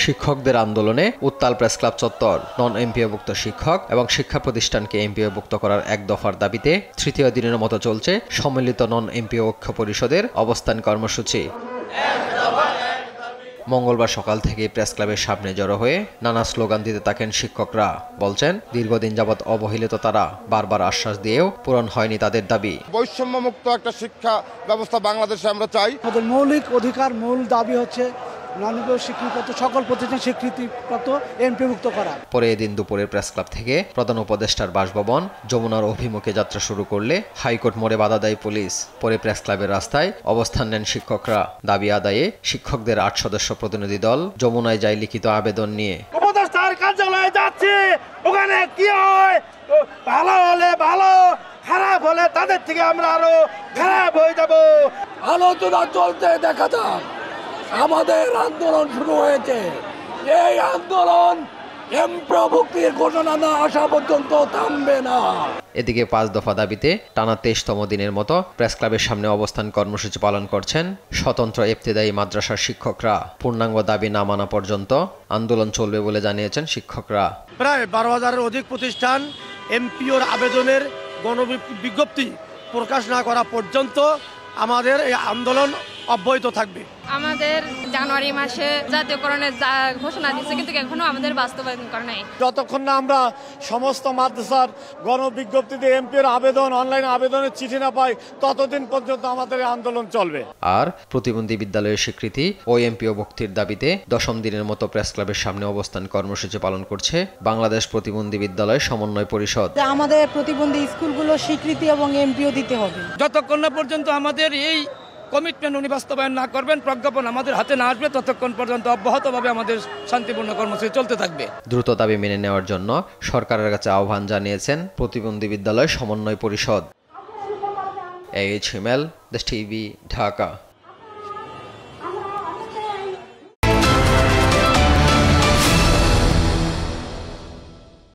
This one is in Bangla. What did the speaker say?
শিক্ষকদের আন্দোলনে উত্তাল প্রেস ক্লাব চত্বর। নন এমপিওভুক্ত শিক্ষক এবং শিক্ষা প্রতিষ্ঠানকে এমপিওভুক্ত করার এক দফার দাবিতে তৃতীয় দিনের মতো চলছে সম্মিলিত নন এমপিও ঐক্য পরিষদের অবস্থান কর্মসূচি। মঙ্গলবার সকাল থেকে প্রেস ক্লাবের সামনে জড়ো হয়ে নানা স্লোগান দিতে থাকেন শিক্ষকরা। বলছেন, দীর্ঘদিন যাবৎ অবহেলিত তারা, বারবার আশ্বাস দিয়েও পূরণ হয়নি তাদের দাবি। বৈষম্যমুক্ত একটা শিক্ষা ব্যবস্থা বাংলাদেশে আমরা চাই। আমাদের মৌলিক অধিকার, মূল দাবি হচ্ছে স্বীকৃতিপ্রাপ্ত সকল প্রতিষ্ঠান স্বীকৃতিপ্রাপ্ত এমপিওভুক্ত করা। পরে এদিন দুপুরে প্রেস ক্লাব থেকে প্রধান উপদেষ্টার বাসভবন যমুনার অভিমুখে যাত্রা শুরু করলে হাইকোর্ট মোড়ে বাধা দেয় পুলিশ। পরে প্রেস ক্লাবের রাস্তায় অবস্থান নেন শিক্ষকরা। দাবি আদায়ে শিক্ষকদের 8 সদস্য প্রতিনিধি দল যমুনায় যায় লিখিত আবেদন নিয়ে। উপদেষ্টার কার্যালয়ে যাচ্ছি, ওখানে কি হয়, ভালো হলে ভালো, খারাপ হলে তাদের থেকে আমরা আরো খারাপ হয়ে যাব। আলোচনা চলতে দেখা যাক। আমাদের আন্দোলন শুরু হয়েছে, এই আন্দোলন এমপিওভুক্তির ঘোষণা না আসা পর্যন্ত থামবে না। এদিকে 5 দফা দাবিতে টানা 23তম দিনের মতো প্রেস ক্লাবের সামনে অবস্থান কর্মসূচি পালন করছেন স্বতন্ত্র ইবতেদায়ী মাদ্রাসার শিক্ষকরা। পূর্ণাঙ্গ দাবি না মানা পর্যন্ত আন্দোলন চলবে বলে জানিয়েছেন শিক্ষকরা। প্রায় 12,000-এর অধিক প্রতিষ্ঠান এমপিওর আবেদনের গণবিজ্ঞপ্তি প্রকাশ না করা পর্যন্ত আমাদের এই আন্দোলন অব্যাহত থাকবে। আমাদের জানুয়ারি মাসে জাতীয়করণের ঘোষণা দিচ্ছে, কিন্তু এখনো আমাদের বাস্তবায়ন করা নাই। যতক্ষণ না আমরা সমস্ত মাদ্রাসার গণবিজ্ঞপ্তিতে এমপিওর আবেদন, অনলাইন আবেদনের চিঠি না পাই, ততদিন পর্যন্ত আমাদের আন্দোলন চলবে। আর প্রতিবন্ধী বিদ্যালয়ের স্বীকৃতি ও এমপিওভুক্তির দাবিতে 10ম দিনের মতো প্রেস ক্লাবের সামনে অবস্থান কর্মসূচি পালন করছে বাংলাদেশ প্রতিবন্ধী বিদ্যালয় সমন্বয় পরিষদ। আমাদের প্রতিবন্ধী স্কুলগুলো স্বীকৃতি এবং এমপিও দিতে হবে। যতক্ষণ না পর্যন্ত আমাদের এই কমিটমেন্ট উনি বাস্তবায়ন না করবেন, প্রজ্ঞাপন আমাদের হাতে না আসবে, ততক্ষণ পর্যন্ত অব্যাহতভাবে আমাদের শান্তিপূর্ণ কর্মসূচি চলতে থাকবে। দ্রুত দাবি মেনে নেওয়ার জন্য সরকারের কাছে আহ্বান জানিয়েছেন প্রতিবন্ধী বিদ্যালয় সমন্বয় পরিষদ। এইচ হিমেল, দেশ টিভি, ঢাকা।